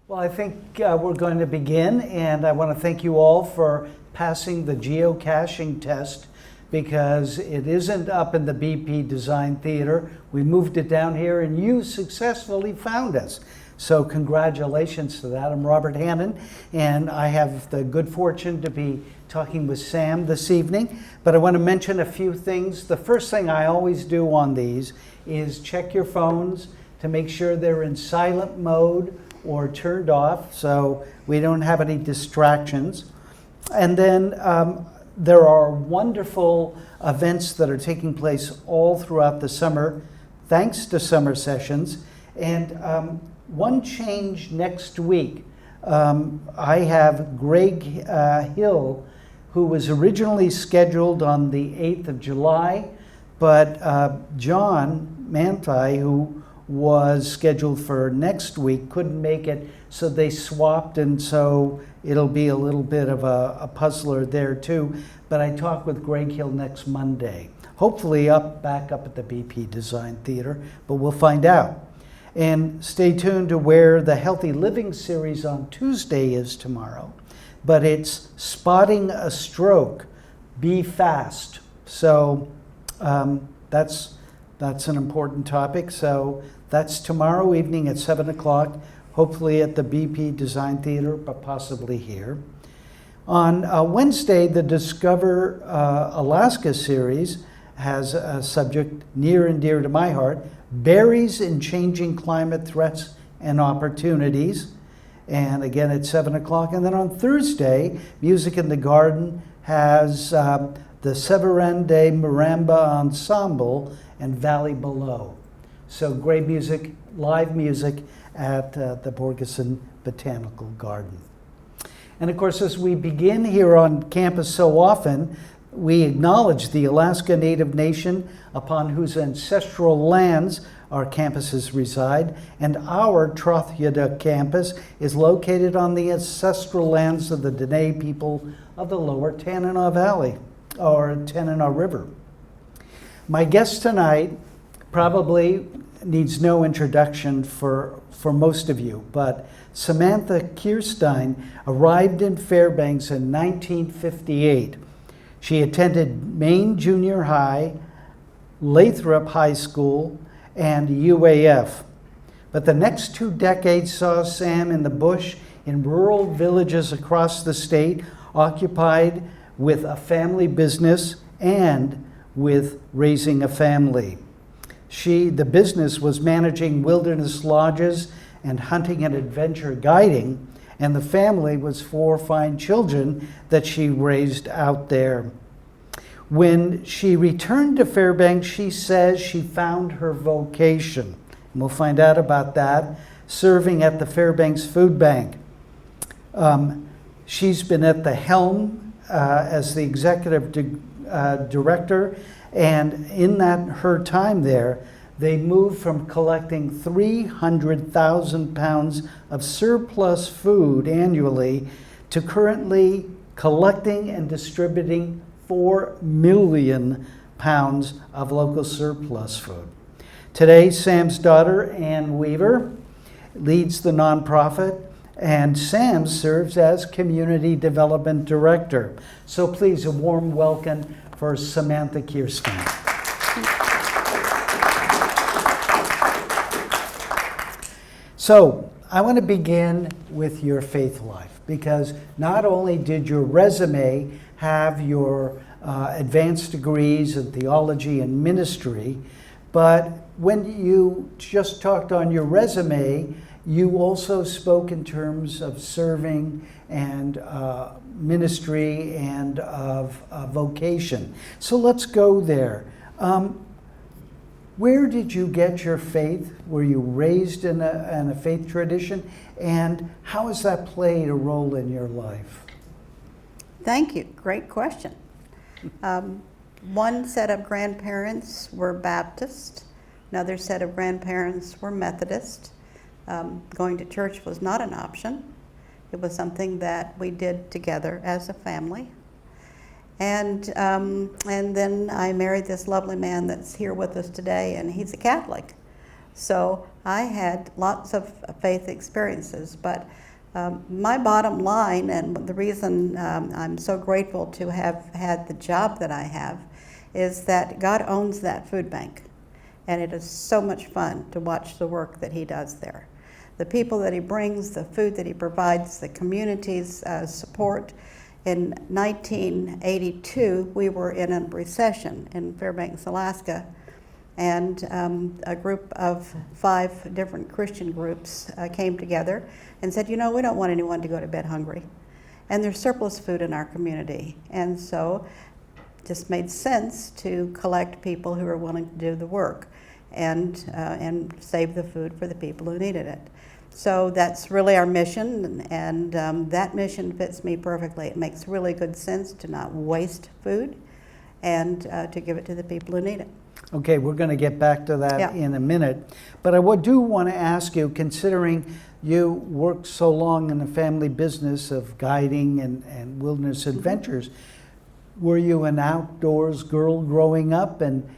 Well, I think we're going to begin, and I want to thank you all for passing the geocaching test because it isn't up in the BP Design Theater. We moved it down here, and you successfully found us. So congratulations to that. I'm Robert Hannon, and I have the good fortune to be talking with Sam this evening. But I want to mention a few things. The first thing I always do on these is check your phones to make sure they're in silent mode or turned off so we don't have any distractions. And then there are wonderful events that are taking place all throughout the summer, thanks to summer sessions. And one change next week, I have Greg Hill, who was originally scheduled on the 8th of July, but John Manti, who was scheduled for next week, couldn't make it, so they swapped, and so it'll be a little bit of a puzzler there too. But I talk with Greg Hill next Monday, hopefully back up at the BP Design Theater, but we'll find out. And stay tuned to where the Healthy Living series on Tuesday is tomorrow, but it's Spotting a Stroke, Be Fast. So that's an important topic. So that's tomorrow evening at 7 o'clock, hopefully at the BP Design Theater, but possibly here. On Wednesday, the Discover Alaska series has a subject near and dear to my heart, Berries in Changing Climate Threats and Opportunities. And again at 7 o'clock. And then on Thursday, Music in the Garden has the Severende Maramba Ensemble and Valley Below. So great music, live music at the Borgeson Botanical Garden. And of course, as we begin here on campus so often, we acknowledge the Alaska Native Nation upon whose ancestral lands our campuses reside, and our Trothyada campus is located on the ancestral lands of the Dene people of the lower Tanana Valley, or Tanana River. My guest tonight probably needs no introduction for most of you, but Samantha Kirstein arrived in Fairbanks in 1958. She attended Maine Junior High, Lathrop High School, and UAF. But the next 2 decades saw Sam in the bush in rural villages across the state, occupied with a family business and with raising a family. The business was managing wilderness lodges and hunting and adventure guiding, and the family was 4 fine children that she raised out there. When she returned to Fairbanks, she says she found her vocation. And we'll find out about that, serving at the Fairbanks Food Bank. She's been at the helm as the executive director, and in her time there, they moved from collecting 300,000 pounds of surplus food annually to currently collecting and distributing 4 million pounds of local surplus food. Today, Sam's daughter, Ann Weaver, leads the nonprofit, and Sam serves as Community Development Director. So please, a warm welcome for Samantha Kirstein. So I want to begin with your faith life, because not only did your resume have your advanced degrees in theology and ministry, but when you just talked on your resume, you also spoke in terms of serving and ministry and of vocation. So let's go there. Where did you get your faith? Were you raised in a faith tradition? And how has that played a role in your life? Thank you. Great question. One set of grandparents were Baptist. Another set of grandparents were Methodist. Going to church was not an option. It was something that we did together as a family. And then I married this lovely man that's here with us today, and he's a Catholic. So I had lots of faith experiences, but my bottom line, and the reason I'm so grateful to have had the job that I have, is that God owns that food bank. And it is so much fun to watch the work that he does there. The people that he brings, the food that he provides, the community's support. In 1982, we were in a recession in Fairbanks, Alaska, and a group of 5 different Christian groups came together and said, you know, we don't want anyone to go to bed hungry. And there's surplus food in our community. And so it just made sense to collect people who are willing to do the work and save the food for the people who needed it. So that's really our mission, and that mission fits me perfectly. It makes really good sense to not waste food and to give it to the people who need it. Okay, we're going to get back to that Yeah. in a minute. But I do want to ask you, considering you worked so long in the family business of guiding and wilderness adventures, were you an outdoors girl growing up? And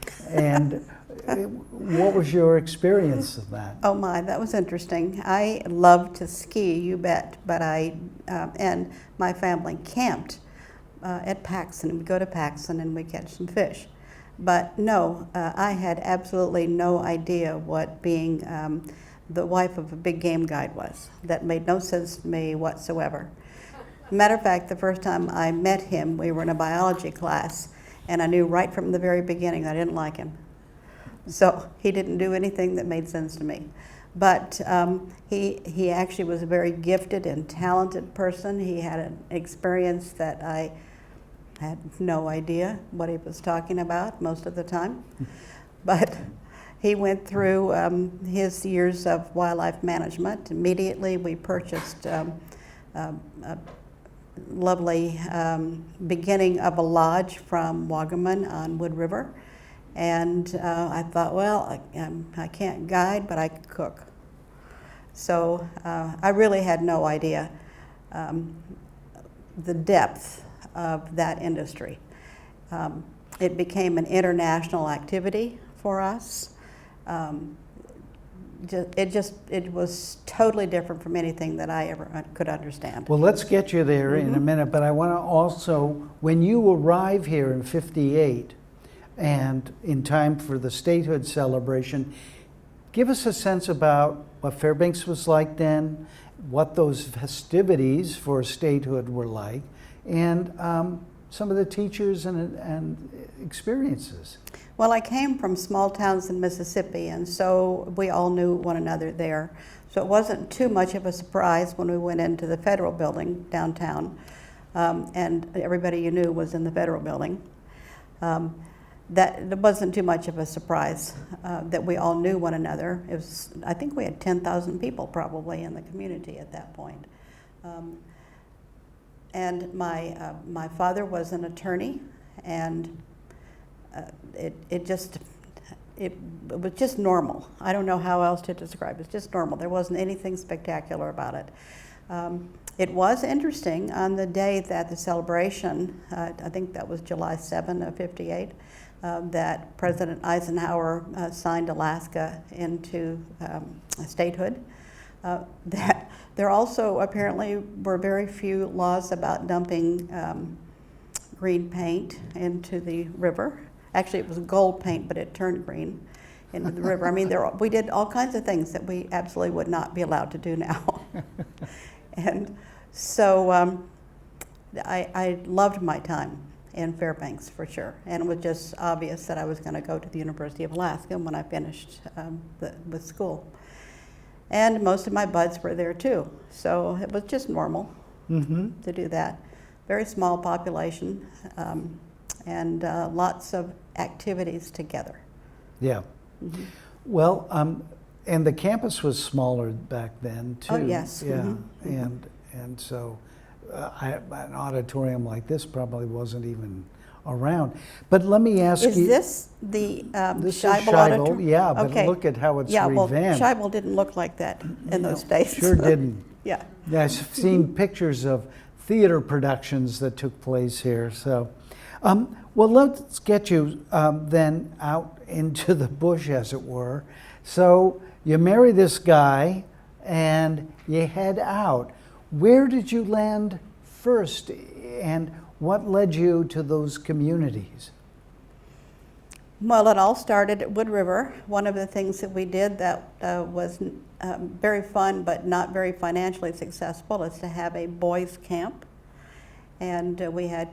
what was your experience of that? Oh my, that was interesting. I loved to ski, you bet, but and my family camped at Paxson. We'd go to Paxson and we'd catch some fish. But no, I had absolutely no idea what being the wife of a big game guide was. That made no sense to me whatsoever. Matter of fact, the first time I met him, we were in a biology class, and I knew right from the very beginning I didn't like him. So he didn't do anything that made sense to me. But he actually was a very gifted and talented person. He had an experience that I had no idea what he was talking about most of the time. But he went through his years of wildlife management. Immediately we purchased a lovely beginning of a lodge from Wagaman on Wood River. And I thought, well, I can't guide, but I could cook. So I really had no idea the depth of that industry. It became an international activity for us. It was totally different from anything that I ever could understand. Well, let's get you there in a minute, but I want to also, when you arrive here in '58, and in time for the statehood celebration, give us a sense about what Fairbanks was like then, what those festivities for statehood were like, and some of the teachers and experiences. Well, I came from small towns in Mississippi, and so we all knew one another there. So it wasn't too much of a surprise when we went into the federal building downtown, and everybody you knew was in the federal building. That it wasn't too much of a surprise that we all knew one another. It was, I think we had 10,000 people probably in the community at that point. And my father was an attorney, and it was just normal. I don't know how else to describe it. It's just normal. There wasn't anything spectacular about it. It was interesting on the day that the celebration, I think that was July 7 of '58, that President Eisenhower signed Alaska into statehood. That there also apparently were very few laws about dumping green paint into the river. Actually, it was gold paint, but it turned green into the river. I mean, we did all kinds of things that we absolutely would not be allowed to do now. And so I loved my time in Fairbanks for sure. And it was just obvious that I was going to go to the University of Alaska when I finished with school. And most of my buds were there too. So it was just normal to do that. Very small population and lots of activities together. Yeah. Well, and the campus was smaller back then too. Oh, yes. Yeah. And so an auditorium like this probably wasn't even around. But let me ask you. Is this the This is Scheibel Scheibel, Auditorium? yeah, but Okay. look at how it's Yeah, well, revamped. Scheibel didn't look like that in those days. Sure didn't. Yeah. Yeah, I've seen pictures of theater productions that took place here. So, Well, let's get you then out into the bush, as it were. So you marry this guy and you head out. Where did you land first, and what led you to those communities? Well, it all started at Wood River. One of the things that we did that was very fun but not very financially successful is to have a boys' camp. And we had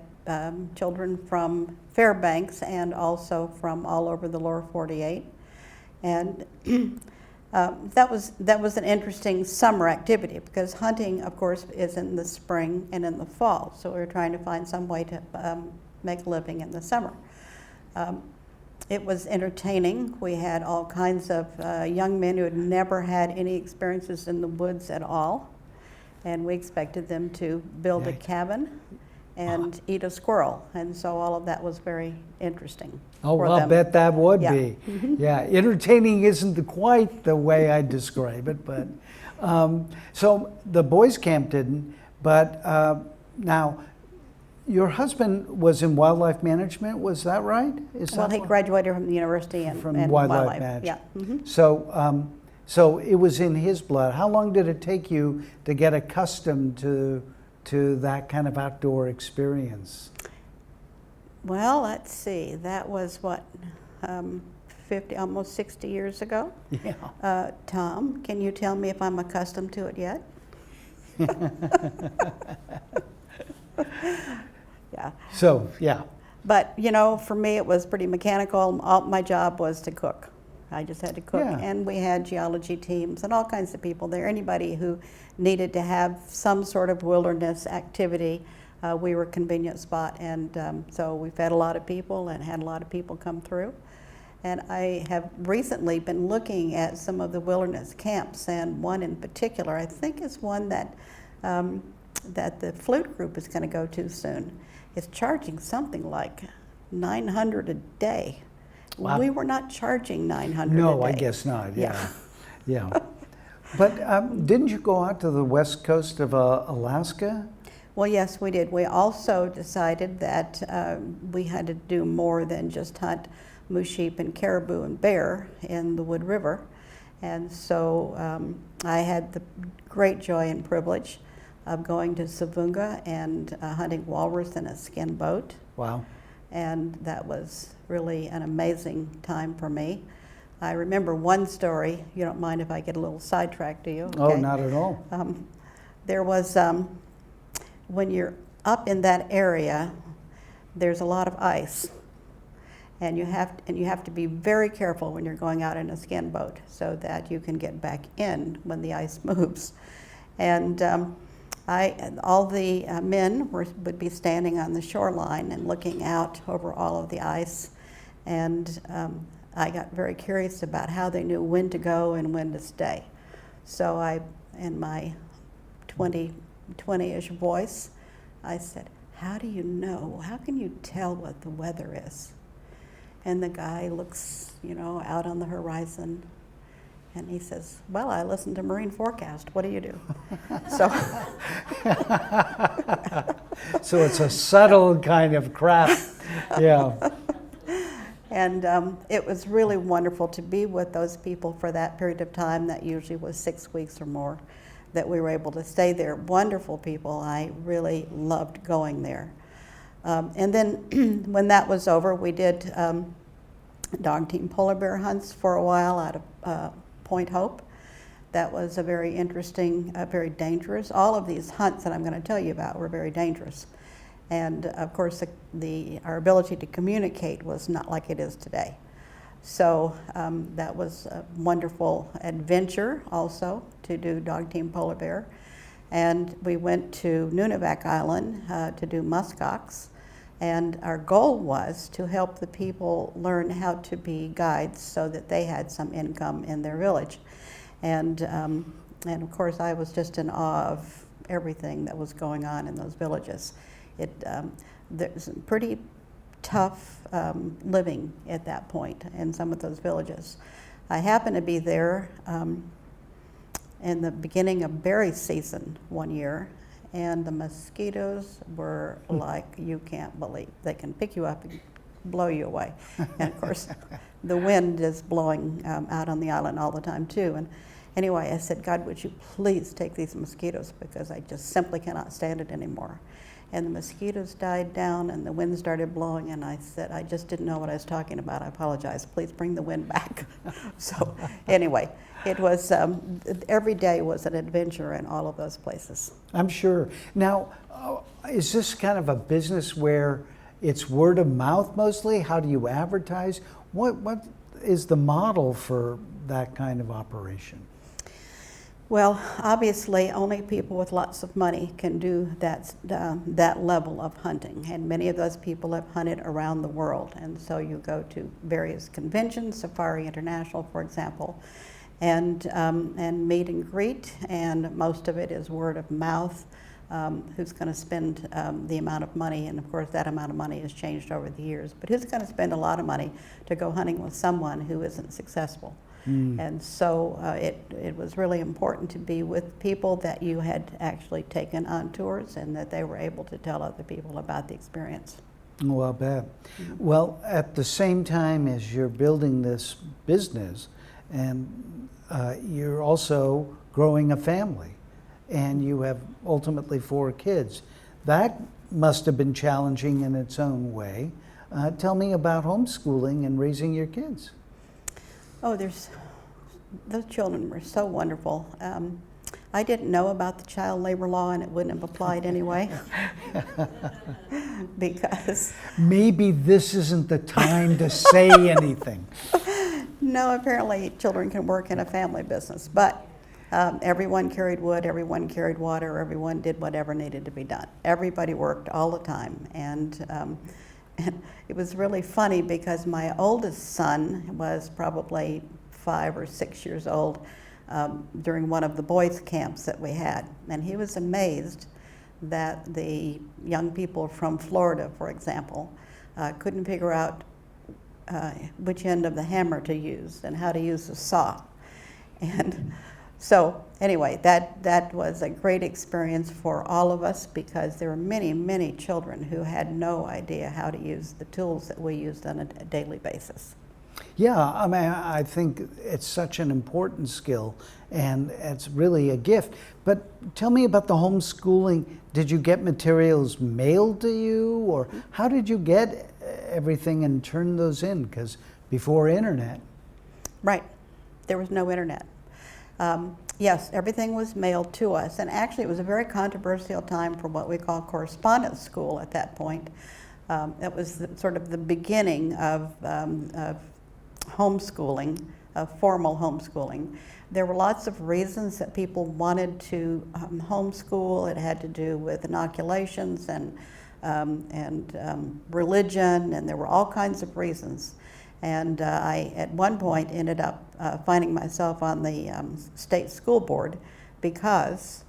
children from Fairbanks and also from all over the lower 48. And that was an interesting summer activity, because hunting, of course, is in the spring and in the fall. So we were trying to find some way to make a living in the summer. It was entertaining. We had all kinds of young men who had never had any experiences in the woods at all. And we expected them to build a cabin and eat a squirrel. And so all of that was very interesting. Oh, for I'll them. bet that would Yeah. be. Yeah, entertaining isn't quite the way I describe it, but so the boys' camp didn't. But now, your husband was in wildlife management. Was that right? Well, he graduated from the university in wildlife management. Yeah. Mm-hmm. So, so it was in his blood. How long did it take you to get accustomed to that kind of outdoor experience? Well, let's see. That was what, 50, almost 60 years ago. Yeah. Tom, can you tell me if I'm accustomed to it yet? Yeah. So, yeah. But, you know, for me it was pretty mechanical. My job was to cook. I just had to cook. Yeah. And we had geology teams and all kinds of people there. Anybody who needed to have some sort of wilderness activity, we were a convenient spot. And so we fed a lot of people and had a lot of people come through. And I have recently been looking at some of the wilderness camps, and one in particular I think is one that that the flute group is going to go to soon. It's charging something like $900 a day. Wow. We were not charging $900 a day. No, I guess not. Yeah, yeah. But didn't you go out to the west coast of Alaska? Well, yes, we did. We also decided that we had to do more than just hunt moose, sheep, and caribou and bear in the Wood River. And so I had the great joy and privilege of going to Savunga and hunting walrus in a skin boat. Wow. And that was really an amazing time for me. I remember one story. You don't mind if I get a little sidetracked, do you? Okay. Oh, not at all. There was, when you're up in that area, there's a lot of ice. And you have to be very careful when you're going out in a skin boat so that you can get back in when the ice moves. And all the men would be standing on the shoreline and looking out over all of the ice. And I got very curious about how they knew when to go and when to stay. So I, in my 20-ish voice, I said, "How do you know? How can you tell what the weather is?" And the guy looks, out on the horizon, and he says, "Well, I listen to Marine Forecast. What do you do?" So, So it's a subtle kind of craft. Yeah. and it was really wonderful to be with those people for that period of time. That usually was 6 weeks or more that we were able to stay there. Wonderful people. I really loved going there. And then when that was over, we did dog team polar bear hunts for a while out of Point Hope. That was a very interesting, very dangerous. All of these hunts that I'm going to tell you about were very dangerous. And of course, our ability to communicate was not like it is today. So that was a wonderful adventure also to do dog team polar bear. And we went to Nunivak Island to do muskox. And our goal was to help the people learn how to be guides so that they had some income in their village. And of course, I was just in awe of everything that was going on in those villages. There's pretty tough living at that point in some of those villages. I happened to be there in the beginning of berry season one year, and the mosquitoes were like you can't believe. They can pick you up and blow you away. And of course, the wind is blowing out on the island all the time too. And anyway, I said, God, would you please take these mosquitoes, because I just simply cannot stand it anymore. And the mosquitoes died down and the wind started blowing, and I said, I just didn't know what I was talking about. I apologize. Please bring the wind back. So anyway, it was, every day was an adventure in all of those places. I'm sure. Now, is this kind of a business where it's word of mouth mostly? How do you advertise? What is the model for that kind of operation? Well, obviously, only people with lots of money can do that level of hunting, and many of those people have hunted around the world. And so you go to various conventions, Safari International, for example, and meet and greet, and most of it is word of mouth. Who's going to spend the amount of money, and of course that amount of money has changed over the years, but who's going to spend a lot of money to go hunting with someone who isn't successful? And so it was really important to be with people that you had actually taken on tours, and that they were able to tell other people about the experience. Oh, I'll bet. Well, at the same time as you're building this business, and you're also growing a family, and you have ultimately 4 kids. That must have been challenging in its own way. Tell me about homeschooling and raising your kids. Oh, those children were so wonderful. I didn't know about the child labor law, and it wouldn't have applied anyway. Because maybe this isn't the time to say anything. No, apparently children can work in a family business, but everyone carried wood, everyone carried water, everyone did whatever needed to be done. Everybody worked all the time, and it was really funny because my oldest son was probably 5 or 6 years old during one of the boys' camps that we had, and he was amazed that the young people from Florida, for example, couldn't figure out which end of the hammer to use and how to use the saw. And so anyway, that was a great experience for all of us, because there were many, many children who had no idea how to use the tools that we used on a daily basis. Yeah, I mean, I think it's such an important skill, and it's really a gift. But tell me about the homeschooling. Did you get materials mailed to you, or how did you get everything and turn those in? Because before internet. Right, there was no internet. Yes, everything was mailed to us, and actually it was a very controversial time for what we call correspondence school at that point. It was sort of the beginning of homeschooling, of formal homeschooling. There were lots of reasons that people wanted to homeschool. It had to do with inoculations and religion, and there were all kinds of reasons. And I, at one point, ended up finding myself on the state school board because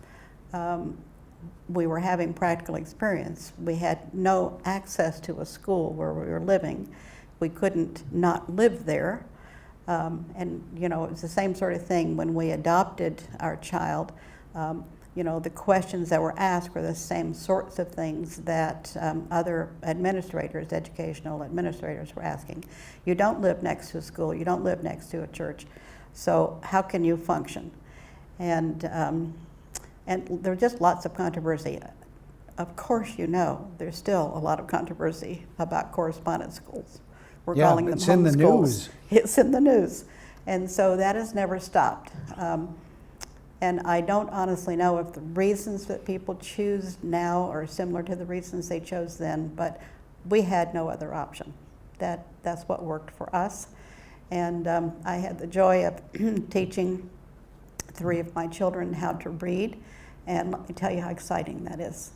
we were having practical experience. We had no access to a school where we were living. We couldn't not live there. And, you know, it was the same sort of thing when we adopted our child. You know, the questions that were asked were the same sorts of things that other administrators, educational administrators, were asking. You don't live next to a school, you don't live next to a church, so how can you function? And there were just lots of controversy. Of course, you know, there's still a lot of controversy about correspondence schools. We're calling them it's in the news. It's in the news. And so that has never stopped. And I don't honestly know if the reasons that people choose now are similar to the reasons they chose then, but we had no other option. That's what worked for us. And I had the joy of teaching 3 of my children how to read, and let me tell you how exciting that is.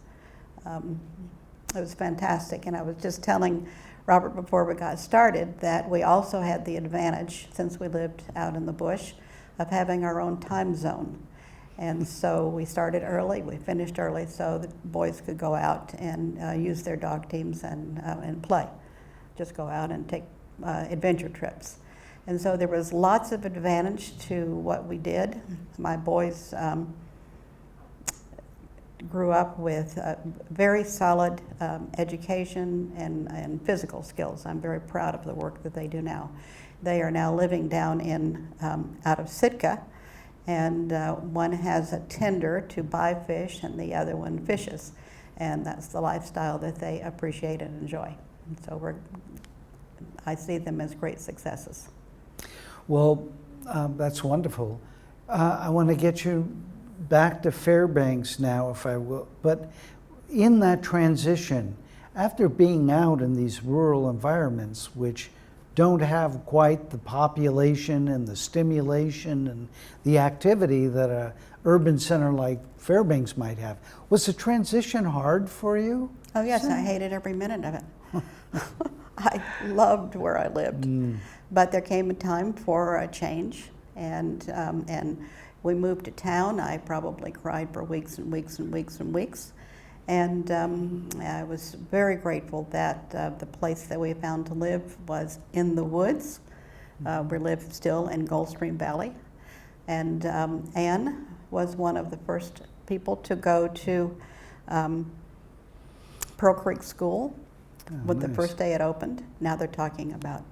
It was fantastic, and I was just telling Robert before we got started that we also had the advantage, since we lived out in the bush, of having our own time zone. And so we started early, we finished early, so the boys could go out and use their dog teams and play. Just go out and take adventure trips. And so there was lots of advantage to what we did. My boys grew up with very solid education and physical skills. I'm very proud of the work that they do now. They are now living down in out of Sitka, and one has a tender to buy fish and the other one fishes, and that's the lifestyle that they appreciate and enjoy. And so I see them as great successes. Well, that's wonderful. I want to get you back to Fairbanks now, if I will. But in that transition, after being out in these rural environments, which don't have quite the population and the stimulation and the activity that a urban center like Fairbanks might have, was the transition hard for you? Oh yes, I hated every minute of it. I loved where I lived, but there came a time for a change, and we moved to town. I probably cried for weeks and weeks and weeks and weeks, and I was very grateful that the place that we found to live was in the woods. We live still in Gulfstream Valley, and Anne was one of the first people to go to Pearl Creek School. With the first day it opened. Now they're talking about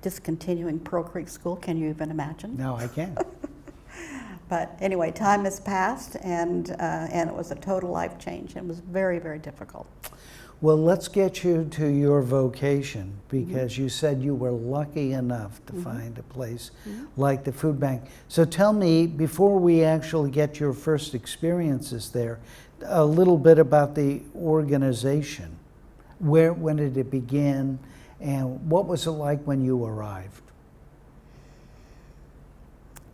discontinuing Pearl Creek School. Can you even imagine? No, I can't. But anyway, time has passed, and it was a total life change. It was very, very difficult. Well, let's get you to your vocation, because you said you were lucky enough to find a place like the food bank. So tell me, before we actually get your first experiences there, a little bit about the organization. When did it begin, and what was it like when you arrived?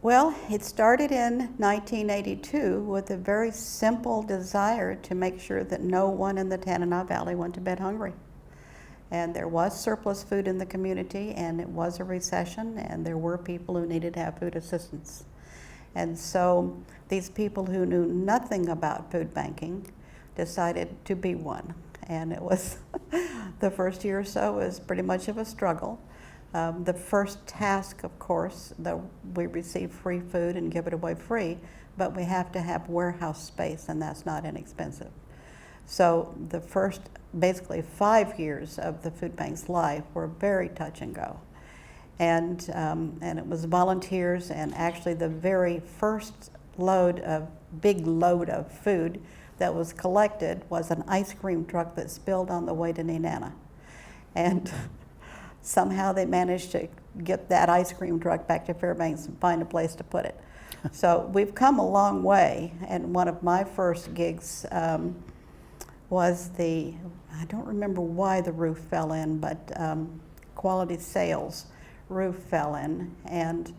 Well, it started in 1982 with a very simple desire to make sure that no one in the Tanana Valley went to bed hungry. And there was surplus food in the community, and it was a recession, and there were people who needed to have food assistance. And so these people who knew nothing about food banking decided to be one. And it was, the first year or so was pretty much of a struggle. The first task, of course, that we receive free food and give it away free, but we have to have warehouse space, and that's not inexpensive. So the first, basically 5 years of the food bank's life were very touch and go. And it was volunteers, and actually the very first big load of food that was collected was an ice cream truck that spilled on the way to Nenana. And somehow they managed to get that ice cream truck back to Fairbanks and find a place to put it. So we've come a long way, and one of my first gigs was I don't remember why the roof fell in, but Quality Sales roof fell in, and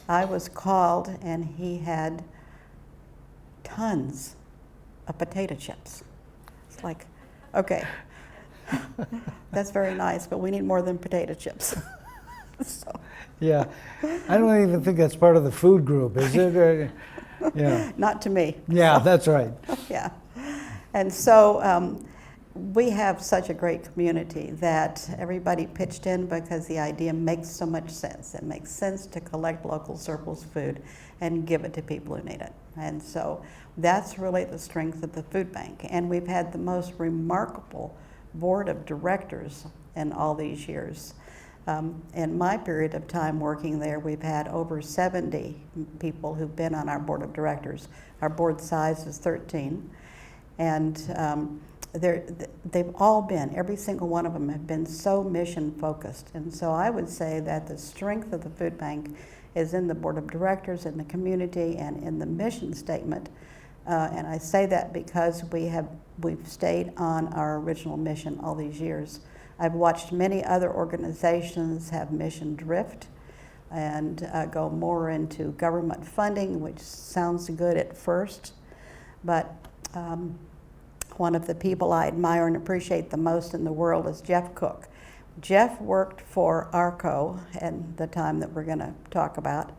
I was called, and he had tons of potato chips. It's like, okay, that's very nice, but we need more than potato chips. So. Yeah, I don't even think that's part of the food group, is it? Yeah. Not to me. Yeah, so. That's right. Yeah, and so we have such a great community that everybody pitched in because the idea makes so much sense. It makes sense to collect local surplus food and give it to people who need it. And so that's really the strength of the food bank. And we've had the most remarkable board of directors in all these years. In my period of time working there, we've had over 70 people who've been on our board of directors. Our board size is 13. And they've all been, every single one of them have been so mission focused. And so I would say that the strength of the food bank is in the board of directors, in the community, and in the mission statement. And I say that because we've stayed on our original mission all these years. I've watched many other organizations have mission drift and go more into government funding, which sounds good at first, but one of the people I admire and appreciate the most in the world is Jeff Cook. Jeff worked for ARCO at the time that we're going to talk about,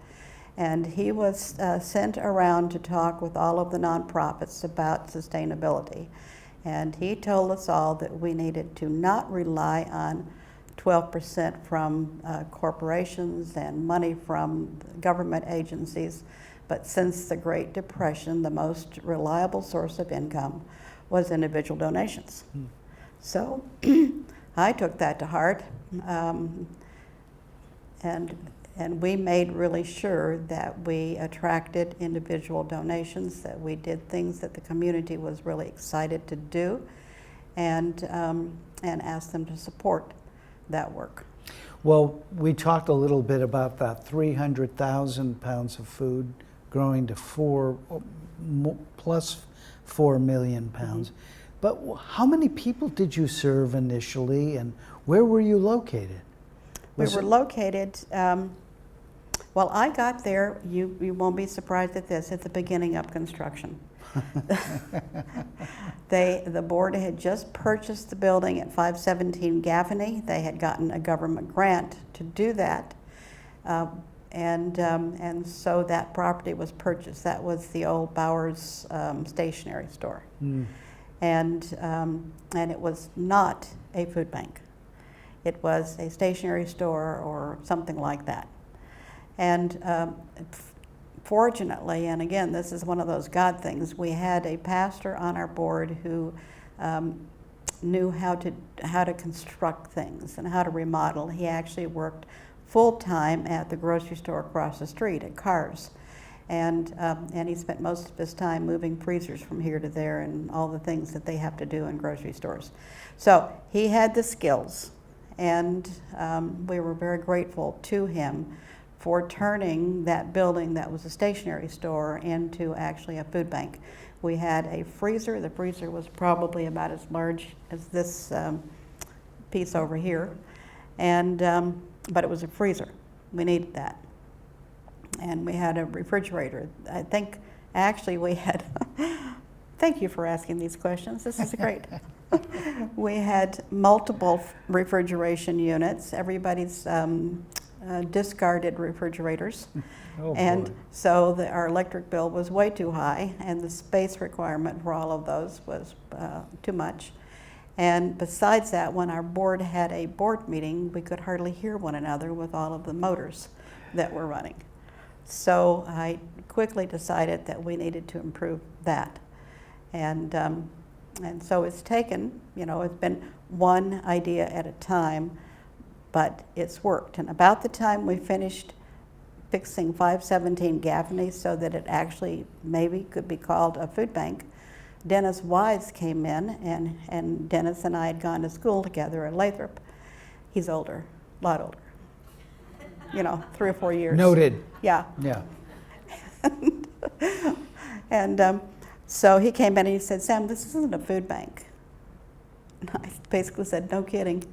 and he was sent around to talk with all of the nonprofits about sustainability. And he told us all that we needed to not rely on 12% from corporations and money from government agencies, But since the Great Depression, the most reliable source of income was individual donations. So I took that to heart, and we made really sure that we attracted individual donations, that we did things that the community was really excited to do, and asked them to support that work. Well, we talked a little bit about that 300,000 pounds of food growing to plus 4 million pounds. But how many people did you serve initially, and where were you located? We were located, well, I got there, you won't be surprised at this, at the beginning of construction. The board had just purchased the building at 517 Gaffney. They had gotten a government grant to do that. And so that property was purchased. That was the old Bowers stationery store. And it was not a food bank. It was a stationery store or something like that. And fortunately, and again, this is one of those God things, we had a pastor on our board who knew how to construct things and how to remodel. He actually worked full-time at the grocery store across the street at Carr's. And he spent most of his time moving freezers from here to there and all the things that they have to do in grocery stores. So he had the skills, and we were very grateful to him for turning that building that was a stationery store into actually a food bank. We had a freezer. The freezer was probably about as large as this piece over here, and but it was a freezer. We needed that. And we had a refrigerator. I think actually we had, thank you for asking these questions, this is great. We had multiple refrigeration units, everybody's discarded refrigerators. Oh, and boy. so our electric bill was way too high, and the space requirement for all of those was too much. And besides that, when our board had a board meeting, we could hardly hear one another with all of the motors that were running. So I quickly decided that we needed to improve that. And so it's taken, it's been one idea at a time, but it's worked. And about the time we finished fixing 517 Gaffney so that it actually maybe could be called a food bank, Dennis Wise came in, and Dennis and I had gone to school together at Lathrop. He's older, a lot older. 3 or 4 years. Noted. Yeah. Yeah. And so he came in and he said, "Sam, this isn't a food bank." And I basically said, "No kidding.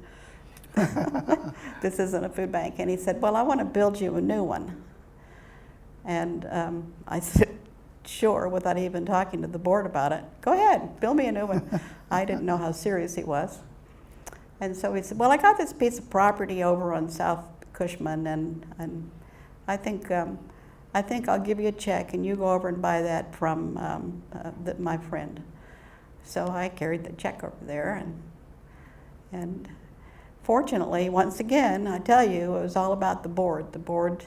This isn't a food bank." And he said, "Well, I want to build you a new one." And I said, "Sure," without even talking to the board about it. "Go ahead, build me a new one." I didn't know how serious he was. And so he said, "Well, I got this piece of property over on South Cushman, and I think I'll give you a check, and you go over and buy that from my friend." So I carried the check over there, and fortunately, once again, I tell you, it was all about the board. The board,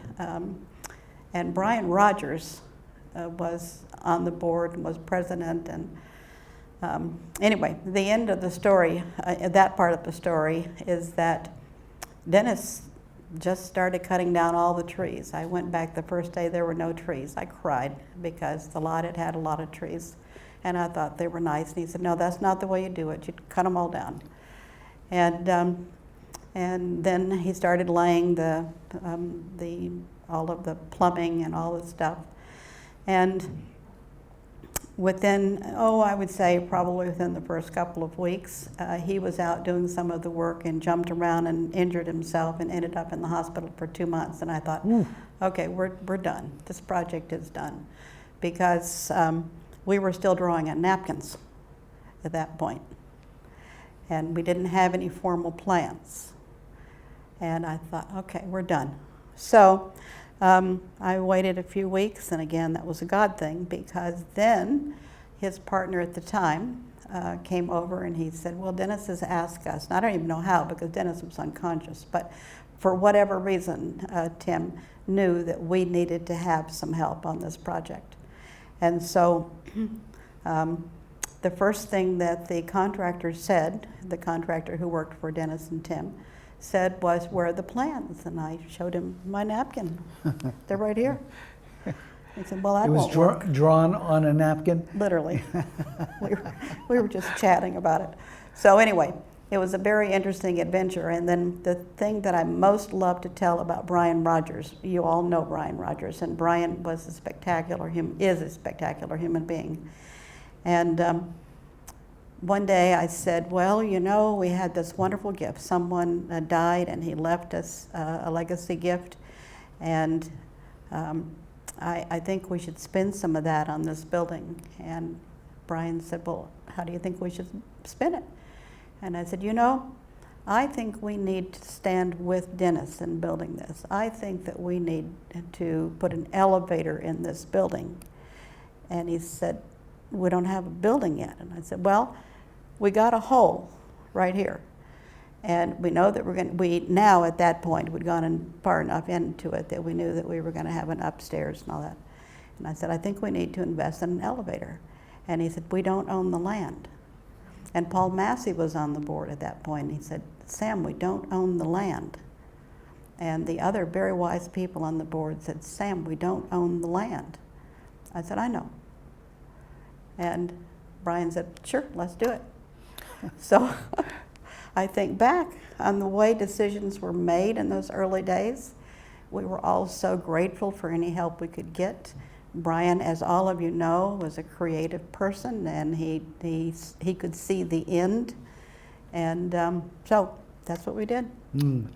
and Brian Rogers was on the board and was president, and anyway, the end of the story, that part of the story, is that Dennis just started cutting down all the trees. I went back the first day, there were no trees. I cried because the lot had a lot of trees, and I thought they were nice. And he said, "No, that's not the way you do it. You cut them all down." And then he started laying all of the plumbing and all the stuff. And within, I would say probably within the first couple of weeks, he was out doing some of the work and jumped around and injured himself and ended up in the hospital for 2 months. And I thought, okay, we're done. This project is done. Because we were still drawing on napkins at that point. And we didn't have any formal plans. And I thought, okay, we're done. So I waited a few weeks, and again, that was a God thing, because then his partner at the time came over and he said, well, Dennis has asked us, and I don't even know how because Dennis was unconscious, but for whatever reason, Tim knew that we needed to have some help on this project. And so the first thing that the contractor said, the contractor who worked for Dennis and Tim, said was, where are the plans? And I showed him my napkin. They're right here. He said, well, that won't work. It was drawn on a napkin? Literally. we were just chatting about it. So anyway, it was a very interesting adventure. And then the thing that I most love to tell about Brian Rogers, you all know Brian Rogers, and Brian was is a spectacular human being. And one day I said, well, you know, we had this wonderful gift. Someone died and he left us a legacy gift. And I think we should spend some of that on this building. And Brian said, well, how do you think we should spend it? And I said, you know, I think we need to stand with Dennis in building this. I think that we need to put an elevator in this building. And he said, we don't have a building yet. And I said, well, we got a hole right here. And we know that we now at that point, we'd gone in far enough into it that we knew that we were going to have an upstairs and all that. And I said, I think we need to invest in an elevator. And he said, we don't own the land. And Paul Massey was on the board at that point. He said, Sam, we don't own the land. And the other very wise people on the board said, Sam, we don't own the land. I said, I know. And Brian said, sure, let's do it. So I think back on the way decisions were made in those early days. We were all so grateful for any help we could get. Brian, as all of you know, was a creative person, and he could see the end. And so that's what we did.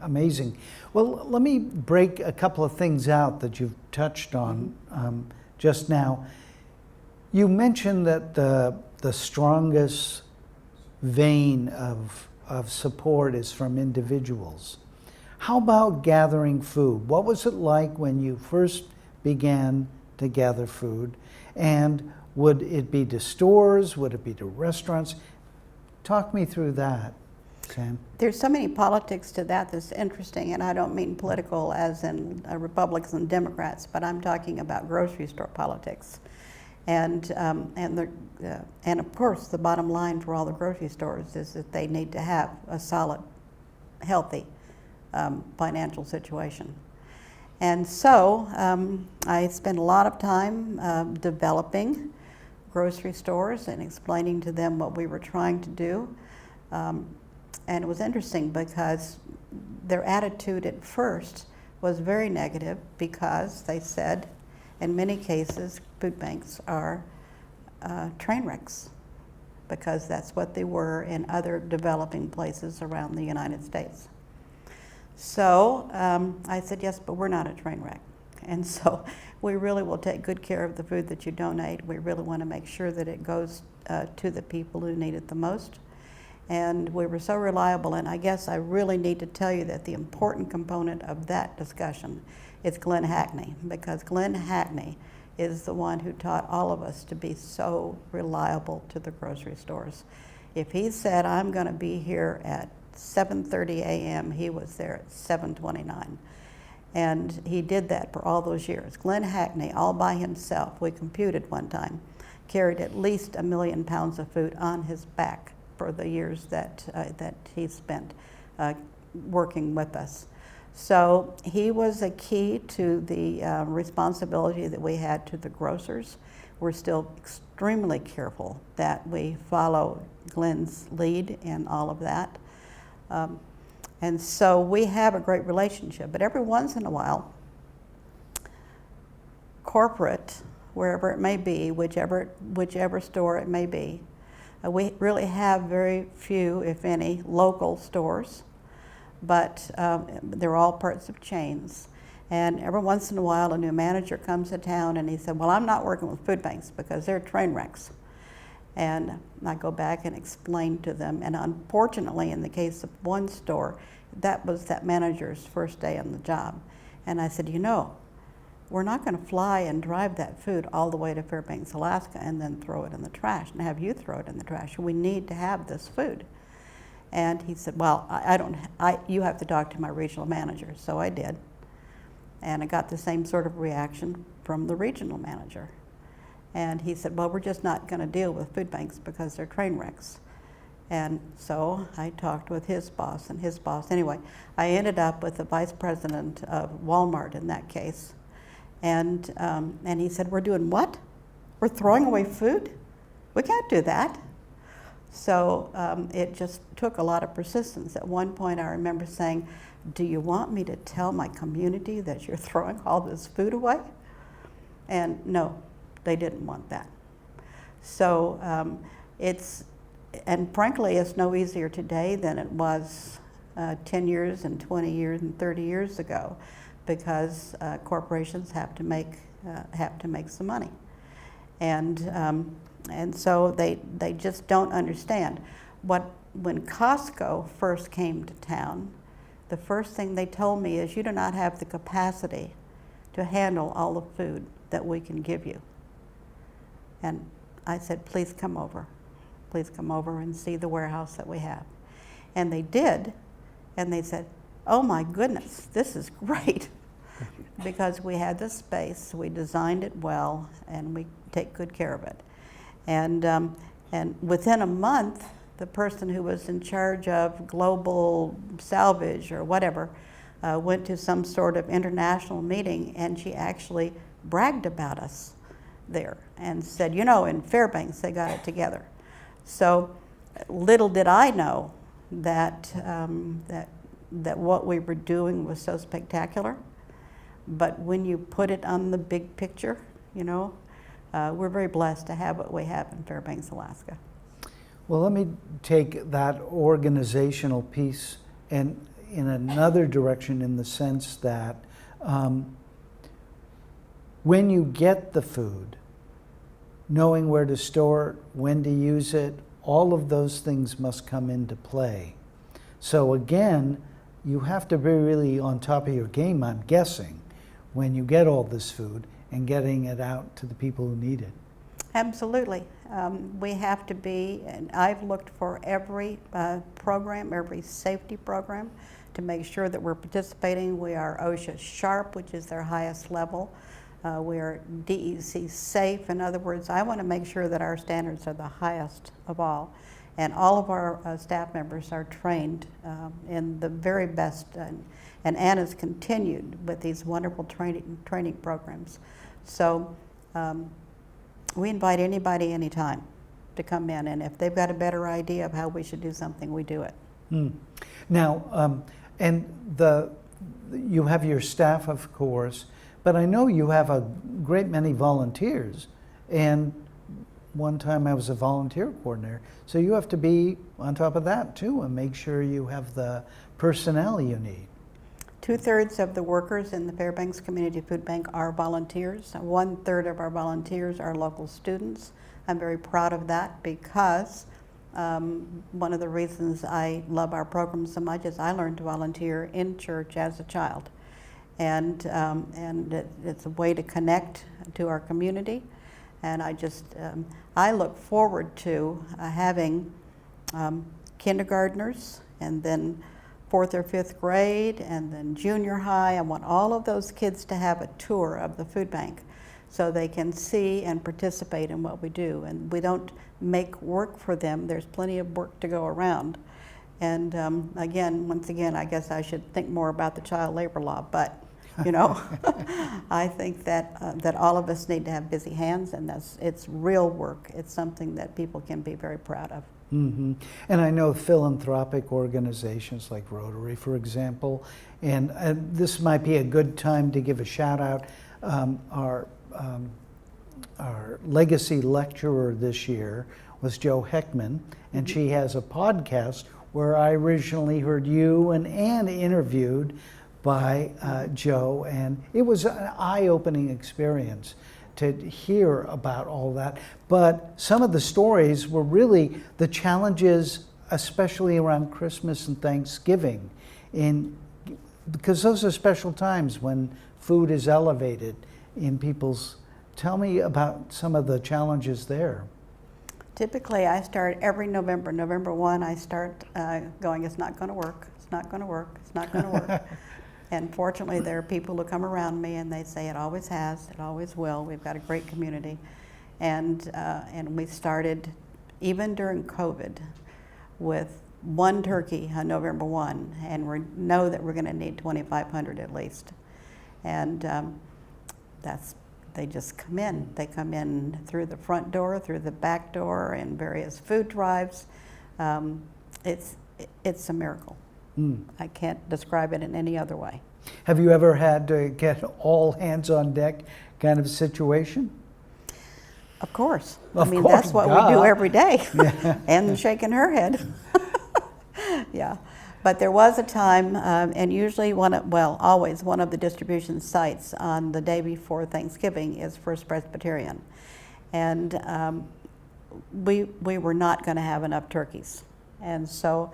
Amazing. Well, let me break a couple of things out that you've touched on just now. You mentioned that the strongest vein of support is from individuals. How about gathering food? What was it like when you first began to gather food? And would it be to stores? Would it be to restaurants? Talk me through that, Sam. There's so many politics to that that's interesting, and I don't mean political as in Republicans and Democrats, but I'm talking about grocery store politics. And of course, the bottom line for all the grocery stores is that they need to have a solid, healthy financial situation. And so I spent a lot of time developing grocery stores and explaining to them what we were trying to do. And it was interesting because their attitude at first was very negative because they said, in many cases, food banks are train wrecks because that's what they were in other developing places around the United States. So I said, yes, but we're not a train wreck. And so we really will take good care of the food that you donate. We really want to make sure that it goes to the people who need it the most. And we were so reliable, and I guess I really need to tell you that the important component of that discussion is Glenn Hackney, because Glenn Hackney is the one who taught all of us to be so reliable to the grocery stores. If he said, I'm going to be here at 7:30 a.m., he was there at 7:29. And he did that for all those years. Glenn Hackney, all by himself, we computed one time, carried at least 1 million pounds of food on his back for the years that he spent working with us. So he was a key to the responsibility that we had to the grocers. We're still extremely careful that we follow Glenn's lead in all of that. And so we have a great relationship, but every once in a while, corporate, wherever it may be, whichever store it may be, we really have very few, if any, local stores, but they're all parts of chains. And every once in a while, a new manager comes to town and he said, well, I'm not working with food banks because they're train wrecks. And I go back and explain to them. And unfortunately, in the case of one store, that was that manager's first day on the job. And I said, you know, we're not going to fly and drive that food all the way to Fairbanks, Alaska, and then throw it in the trash and have you throw it in the trash. We need to have this food. And he said, well, you have to talk to my regional manager. So I did. And I got the same sort of reaction from the regional manager. And he said, well, we're just not going to deal with food banks because they're train wrecks. And so I talked with his boss and his boss. Anyway, I ended up with the vice president of Walmart in that case. And he said, we're doing what? We're throwing away food? We can't do that. So it just took a lot of persistence. At one point I remember saying, do you want me to tell my community that you're throwing all this food away? And no, they didn't want that. So and frankly, it's no easier today than it was 10 years and 20 years and 30 years ago, because corporations have to make some money. And so they just don't understand. When Costco first came to town, the first thing they told me is, you do not have the capacity to handle all the food that we can give you. And I said, please come over. Please come over and see the warehouse that we have. And they did, and they said, oh my goodness, this is great. Because we had the space, we designed it well, and we take good care of it. And within a month, the person who was in charge of global salvage or whatever went to some sort of international meeting, and she actually bragged about us there and said, you know, in Fairbanks they got it together. So little did I know that that what we were doing was so spectacular. But when you put it on the big picture, you know, we're very blessed to have what we have in Fairbanks, Alaska. Well, let me take that organizational piece and in another direction, in the sense that when you get the food, knowing where to store it, when to use it, all of those things must come into play. So again, you have to be really on top of your game, I'm guessing, when you get all this food and getting it out to the people who need it. Absolutely. We have to be, and I've looked for every program, every safety program, to make sure that we're participating. We are OSHA Sharp, which is their highest level. We are DEC safe. In other words, I want to make sure that our standards are the highest of all. And all of our staff members are trained in the very best, and Anna's continued with these wonderful training programs. So we invite anybody anytime to come in, and if they've got a better idea of how we should do something, we do it. Now, you have your staff, of course, but I know you have a great many volunteers, and one time I was a volunteer coordinator, so you have to be on top of that too and make sure you have the personnel you need. 2/3 of the workers in the Fairbanks Community Food Bank are volunteers. 1/3 of our volunteers are local students. I'm very proud of that, because one of the reasons I love our program so much is I learned to volunteer in church as a child. And it's a way to connect to our community. And I look forward to having kindergartners, and then 4th or 5th grade, and then junior high. I want all of those kids to have a tour of the food bank so they can see and participate in what we do. And we don't make work for them. There's plenty of work to go around. And once again, I guess I should think more about the child labor law, but you know, I think that all of us need to have busy hands, and it's real work. It's something that people can be very proud of. Mm-hmm. And I know philanthropic organizations like Rotary, for example, and this might be a good time to give a shout out. Our legacy lecturer this year was Jo Heckman, and she has a podcast where I originally heard you and Ann interviewed by Jo, and it was an eye-opening experience to hear about all that. But some of the stories were really the challenges, especially around Christmas and Thanksgiving, because those are special times when food is elevated in people's. Tell me about some of the challenges there. Typically, I start every November. November 1, I start going, it's not going to work, it's not going to work, it's not going to work. And fortunately, there are people who come around me and they say it always has, it always will. We've got a great community. And we started, even during COVID, with one turkey on November 1, and we know that we're going to need 2,500 at least. And they just come in. They come in through the front door, through the back door, and various food drives. It's a miracle. I can't describe it in any other way. Have you ever had to get all hands on deck kind of situation? Of course. Of I mean, course, that's what we do every day. And shaking her head. Yeah. But there was a time, and usually always one of the distribution sites on the day before Thanksgiving is First Presbyterian. And we were not going to have enough turkeys. And so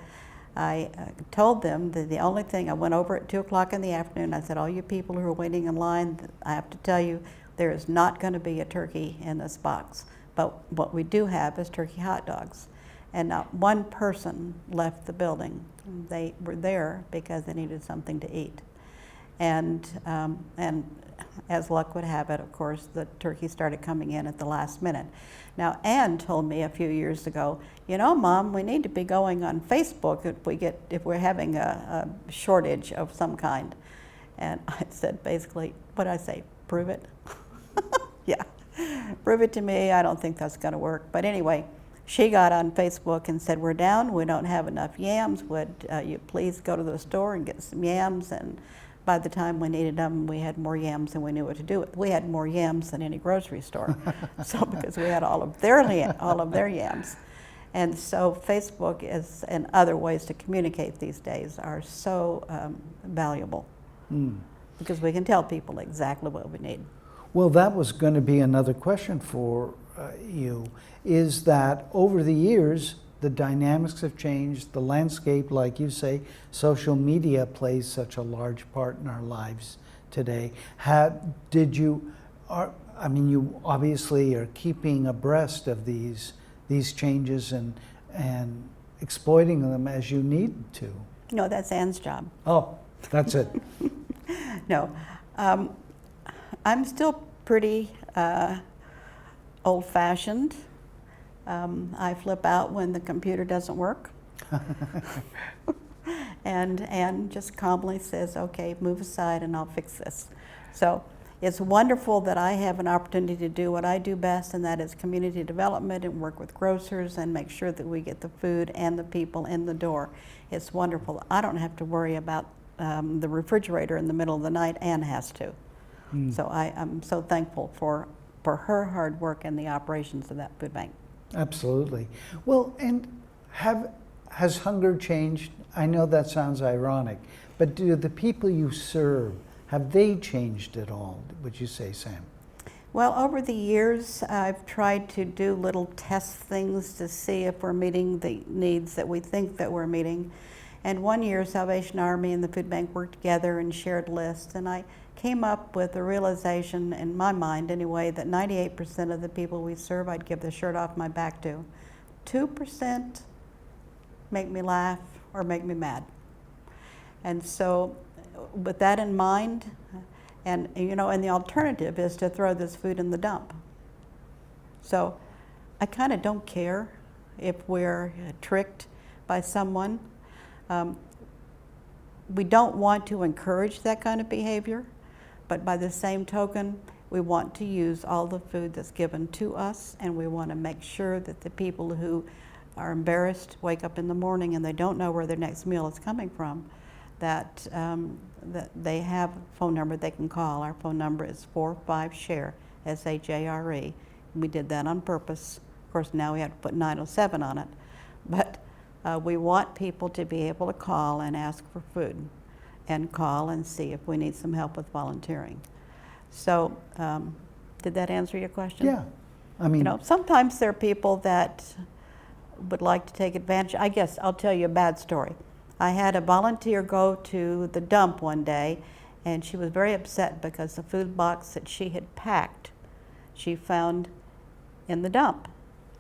I told them that the only thing, I went over at 2 o'clock in the afternoon, I said, all you people who are waiting in line, I have to tell you, there is not going to be a turkey in this box. But what we do have is turkey hot dogs. And not one person left the building. They were there because they needed something to eat. And as luck would have it, of course, the turkey started coming in at the last minute. Now, Ann told me a few years ago, you know, Mom, we need to be going on Facebook if we're having a shortage of some kind. And I said, basically, what'd I say? Prove it? Yeah, prove it to me. I don't think that's going to work. But anyway, she got on Facebook and said, we're down, we don't have enough yams, would you please go to the store and get some yams? And by the time we needed them, we had more yams than we knew what to do with. We had more yams than any grocery store, so because we had all of their yams. And so Facebook and other ways to communicate these days are so valuable because we can tell people exactly what we need. Well, that was going to be another question for you, is that over the years, the dynamics have changed, the landscape, like you say, social media plays such a large part in our lives today. You obviously are keeping abreast of these changes and exploiting them as you need to. No, that's Ann's job. Oh, that's it. No, I'm still pretty old-fashioned. I flip out when the computer doesn't work. and just calmly says, okay, move aside and I'll fix this. So it's wonderful that I have an opportunity to do what I do best, and that is community development and work with grocers and make sure that we get the food and the people in the door. It's wonderful. I don't have to worry about the refrigerator in the middle of the night. Ann has to. So I'm so thankful for her hard work and the operations of that food bank. Absolutely. Well, and has hunger changed? I know that sounds ironic, but do the people you serve, have they changed at all, would you say, Sam? Well, over the years, I've tried to do little test things to see if we're meeting the needs that we think that we're meeting. And one year, Salvation Army and the food bank worked together and shared lists, and I came up with a realization, in my mind anyway, that 98% of the people we serve, I'd give the shirt off my back to. 2% make me laugh or make me mad. And so with that in mind, and the alternative is to throw this food in the dump. So I kind of don't care if we're tricked by someone. We don't want to encourage that kind of behavior. But by the same token, we want to use all the food that's given to us, and we want to make sure that the people who are embarrassed wake up in the morning and they don't know where their next meal is coming from, that they have a phone number they can call. Our phone number is 45-SHARE, SHARE. We did that on purpose. Of course, now we have to put 907 on it. But we want people to be able to call and ask for food, and call and see if we need some help with volunteering. So, did that answer your question? Yeah, I mean, sometimes there are people that would like to take advantage. I guess I'll tell you a bad story. I had a volunteer go to the dump one day, And she was very upset because the food box that she had packed, she found in the dump,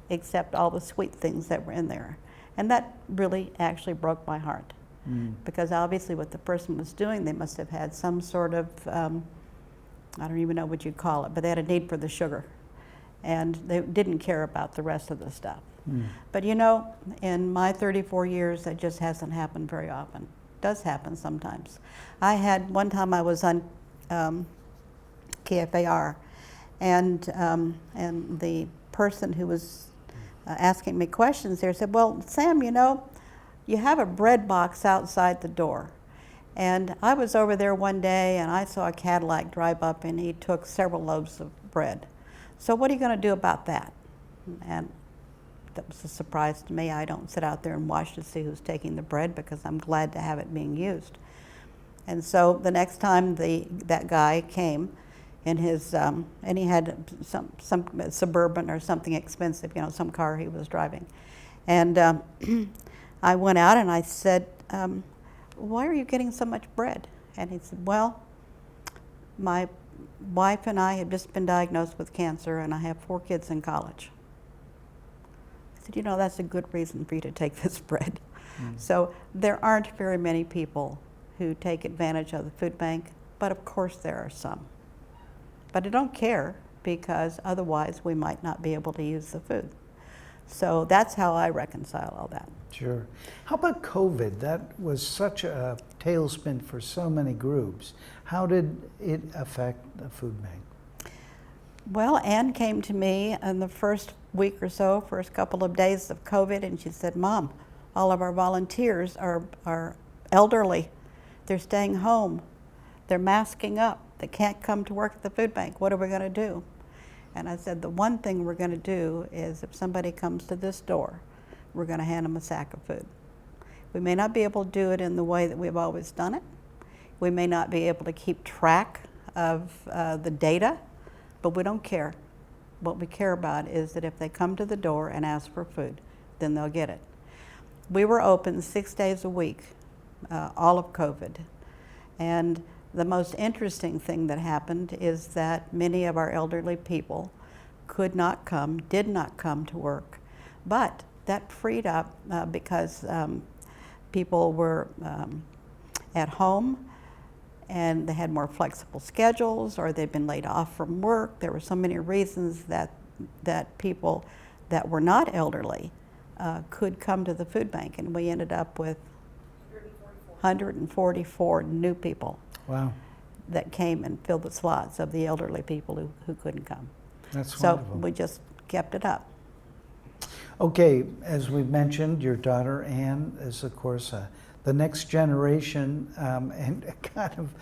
except all the sweet things that were in there. And that really actually broke my heart. Because obviously what the person was doing, they must have had some sort of, I don't even know what you'd call it, but they had a need for the sugar. And they didn't care about the rest of the stuff. But you know, in my 34 years, that just hasn't happened very often. It does happen sometimes. I had, one time I was on KFAR, and the person who was asking me questions there said, well, Sam, you know, you have a bread box outside the door. And I was over there one day and I saw a Cadillac drive up and he took several loaves of bread. So what are you going to do about that? And that was a surprise to me. I don't sit out there and watch to see who's taking the bread because I'm glad to have it being used. And so the next time that guy came in his, and he had some Suburban or something expensive, you know, some car he was driving. And I went out and I said, why are you getting so much bread? And he said, well, my wife and I have just been diagnosed with cancer and I have 4 kids in college. I said, you know, that's a good reason for you to take this bread. So there aren't very many people who take advantage of the food bank, but of course there are some. But I don't care because otherwise we might not be able to use the food. So that's how I reconcile all that. Sure. How about COVID? That was such a tailspin for so many groups. How did it affect the food bank? Well, Ann came to me in the first week or so, first couple of days of COVID, and she said, Mom, all of our volunteers are elderly. They're staying home. They're masking up. They can't come to work at the food bank. What are we going to do? And I said, the one thing we're going to do is if somebody comes to this door, we're going to hand them a sack of food. We may not be able to do it in the way that we've always done it. We may not be able to keep track of the data, but we don't care. What we care about is that if they come to the door and ask for food, then they'll get it. We were open 6 days a week, all of COVID. And the most interesting thing that happened is that many of our elderly people did not come to work. But that freed up because people were at home and they had more flexible schedules or they'd been laid off from work. There were so many reasons that people that were not elderly could come to the food bank, and we ended up with 144 new people. Wow. That came and filled the slots of the elderly people who couldn't come. That's so wonderful. We just kept it up. Okay, as we've mentioned, your daughter Ann is, of course, the next generation, and kind of,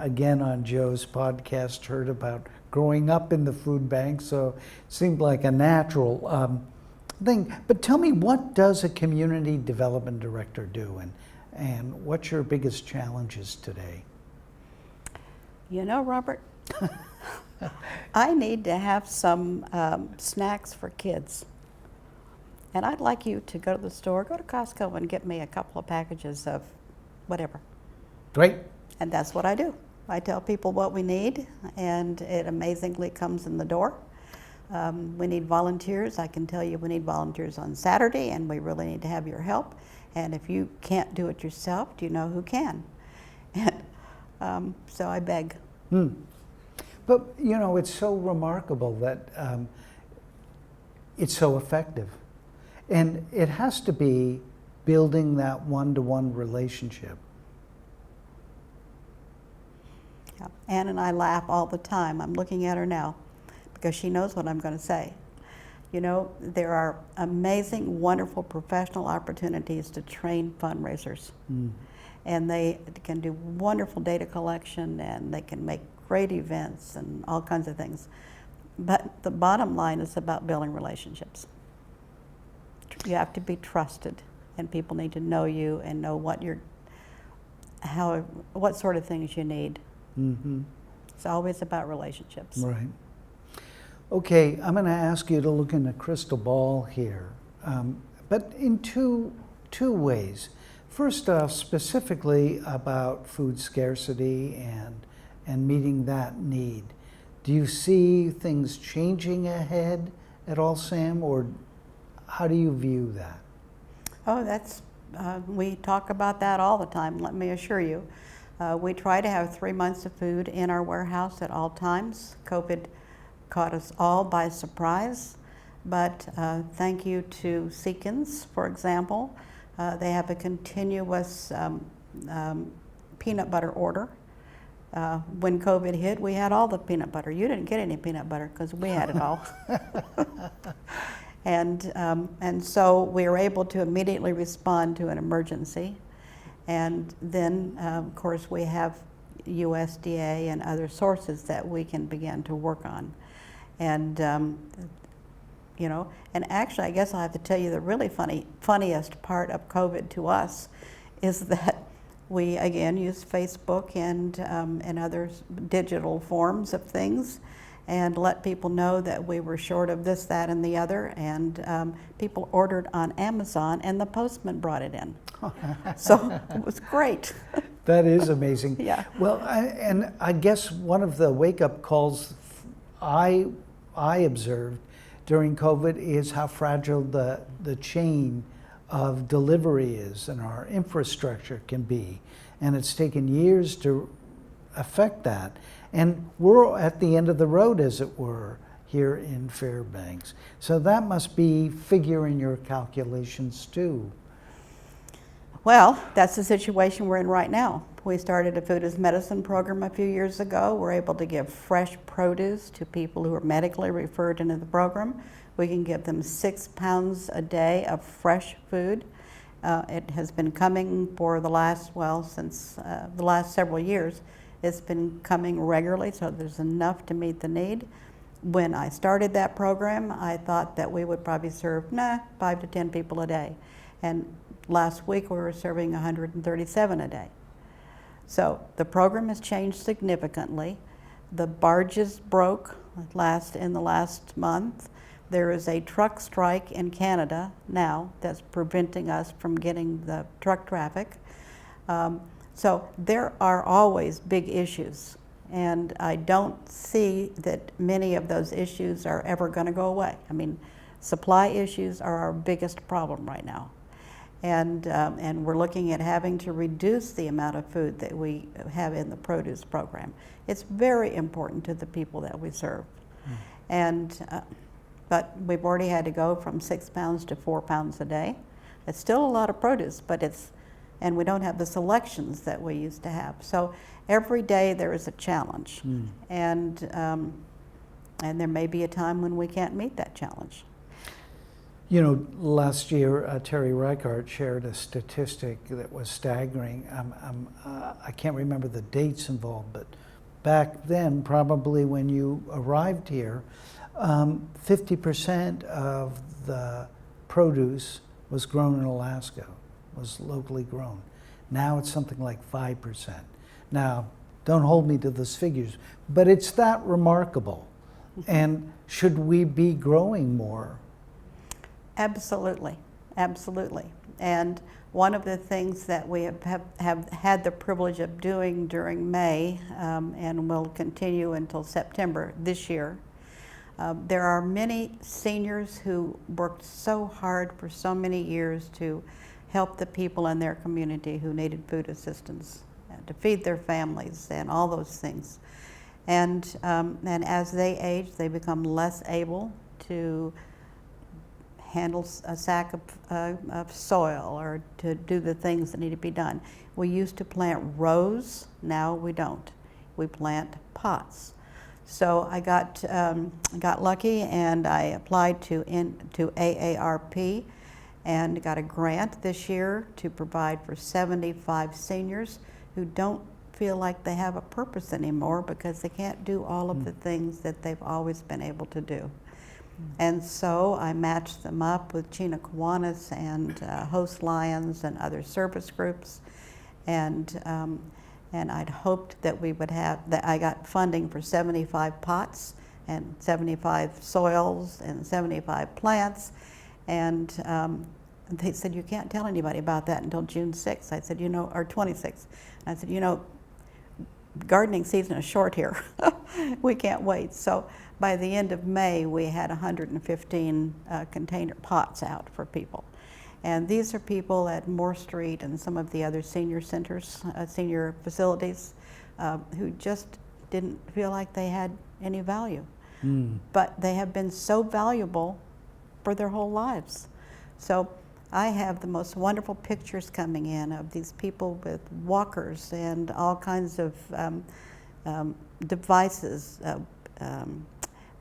again, on Joe's podcast, heard about growing up in the food bank, so it seemed like a natural thing. But tell me, what does a community development director do, and what's your biggest challenges today? You know, Robert, I need to have some snacks for kids. And I'd like you to go to the store, go to Costco and get me a couple of packages of whatever. Great. And that's what I do. I tell people what we need, and it amazingly comes in the door. We need volunteers. I can tell you we need volunteers on Saturday, and we really need to have your help. And if you can't do it yourself, do you know who can? And so I beg. But, you know, it's so remarkable that it's so effective. And it has to be building that one-to-one relationship. Yeah. Ann and I laugh all the time. I'm looking at her now because she knows what I'm going to say. You know, there are amazing, wonderful professional opportunities to train fundraisers. And they can do wonderful data collection and they can make great events and all kinds of things. But the bottom line is about building relationships. You have to be trusted, and people need to know you and know what what sort of things you need. It's always about relationships. Right. Okay, I'm going to ask you to look in the crystal ball here, but in two ways. First off, specifically about food scarcity and meeting that need. Do you see things changing ahead at all, Sam, or how do you view that? Oh, we talk about that all the time, let me assure you. We try to have 3 months of food in our warehouse at all times. COVID caught us all by surprise, but thank you to Seekins, for example. They have a continuous peanut butter order. When COVID hit, we had all the peanut butter. You didn't get any peanut butter because we had it all. And so we were able to immediately respond to an emergency. And then, of course, we have USDA and other sources that we can begin to work on. And, you know, and actually, I guess I'll have to tell you the really funniest part of COVID to us is that we, again, use Facebook and other digital forms of things and let people know that we were short of this, that, and the other. And people ordered on Amazon and the postman brought it in. So it was great. That is amazing. Yeah. Well, and I guess one of the wake-up calls I observed during COVID is how fragile the chain of delivery is and our infrastructure can be. And it's taken years to affect that. And we're at the end of the road, as it were, here in Fairbanks. So that must be figure in your calculations too. Well, that's the situation we're in right now. We started a food as medicine program a few years ago. We're able to give fresh produce to people who are medically referred into the program. We can give them 6 pounds a day of fresh food. It has been coming for the last, since the last several years. It's been coming regularly, so there's enough to meet the need. When I started that program, I thought that we would probably serve 5 to 10 people a day. And last week we were serving 137 a day. So the program has changed significantly. The barges broke in the last month. There is a truck strike in Canada now that's preventing us from getting the truck traffic. So there are always big issues, and I don't see that many of those issues are ever going to go away. I mean, supply issues are our biggest problem right now. And we're looking at having to reduce the amount of food that we have in the produce program. It's very important to the people that we serve. But we've already had to go from 6 pounds to 4 pounds a day. It's still a lot of produce, but and we don't have the selections that we used to have. So every day there is a challenge. And there may be a time when we can't meet that challenge. You know, last year, Terry Reichart shared a statistic that was staggering. I can't remember the dates involved, but back then, probably when you arrived here, 50% of the produce was grown in Alaska, was locally grown. Now it's something like 5%. Now, don't hold me to those figures, but it's that remarkable. And should we be growing more? Absolutely, absolutely. And one of the things that we have had the privilege of doing during May and will continue until September this year, there are many seniors who worked so hard for so many years to help the people in their community who needed food assistance, to feed their families and all those things. And as they age, they become less able to handle a sack of soil or to do the things that need to be done. We used to plant rows, now we don't. We plant pots. So I got lucky and I applied to AARP and got a grant this year to provide for 75 seniors who don't feel like they have a purpose anymore because they can't do all of the things that they've always been able to do. And so I matched them up with Chena Kiwanis and Host Lions and other service groups, and I'd hoped that we would have, that I got funding for 75 pots and 75 soils and 75 plants, and And they said, you can't tell anybody about that until June 6th. I said, or 26th. And I said, gardening season is short here. We can't wait. So by the end of May, we had 115 container pots out for people. And these are people at Moore Street and some of the other senior centers, senior facilities, who just didn't feel like they had any value. But they have been so valuable for their whole lives. So I have the most wonderful pictures coming in of these people with walkers and all kinds of devices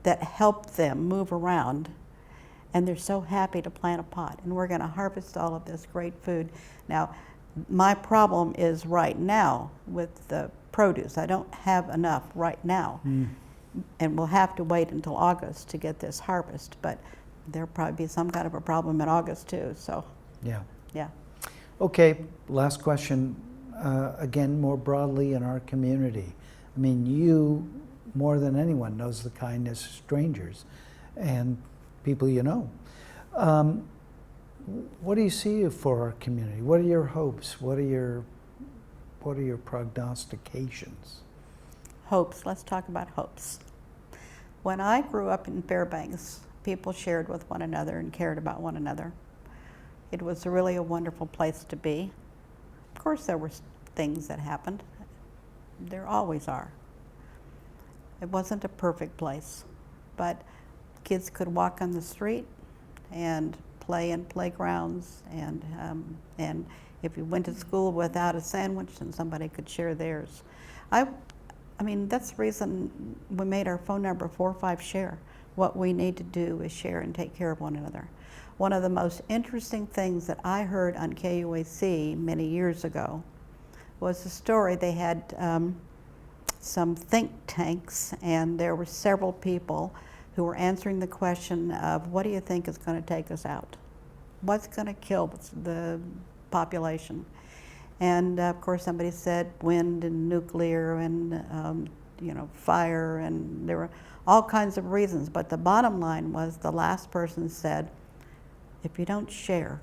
that help them move around. And they're so happy to plant a pot. And we're going to harvest all of this great food. Now, my problem is right now with the produce. I don't have enough right now. And we'll have to wait until August to get this harvest. But there'll probably be some kind of a problem in August too. So, yeah. Okay, last question. Again, more broadly in our community. I mean, you, more than anyone, knows the kindness of strangers and people you know. What do you see for our community? What are your hopes? What are your prognostications? Hopes. Let's talk about hopes. When I grew up in Fairbanks, people shared with one another and cared about one another. It was really a wonderful place to be. Of course, there were things that happened. There always are. It wasn't a perfect place, but kids could walk on the street and play in playgrounds, and if you went to school without a sandwich, then somebody could share theirs. I mean, that's the reason we made our phone number 45 Share. What we need to do is share and take care of one another. One of the most interesting things that I heard on KUAC many years ago was a story. They had some think tanks, and there were several people who were answering the question of, what do you think is going to take us out? What's going to kill the population? And of course somebody said wind and nuclear and fire, and there were all kinds of reasons. But the bottom line was, the last person said, if you don't share,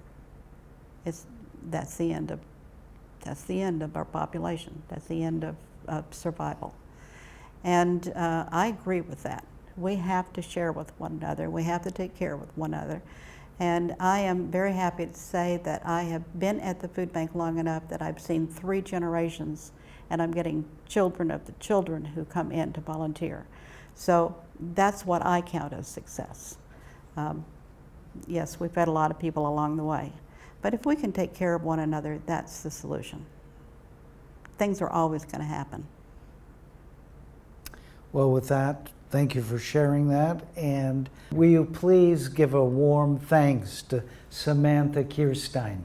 that's the end of our population. That's the end of survival. And I agree with that. We have to share with one another. We have to take care of one another. And I am very happy to say that I have been at the food bank long enough that I've seen 3 generations, and I'm getting children of the children who come in to volunteer. So that's what I count as success. Yes, we've had a lot of people along the way, but if we can take care of one another, that's the solution. Things are always going to happen. Well, with that, thank you for sharing that. And will you please give a warm thanks to Samantha Kirstein?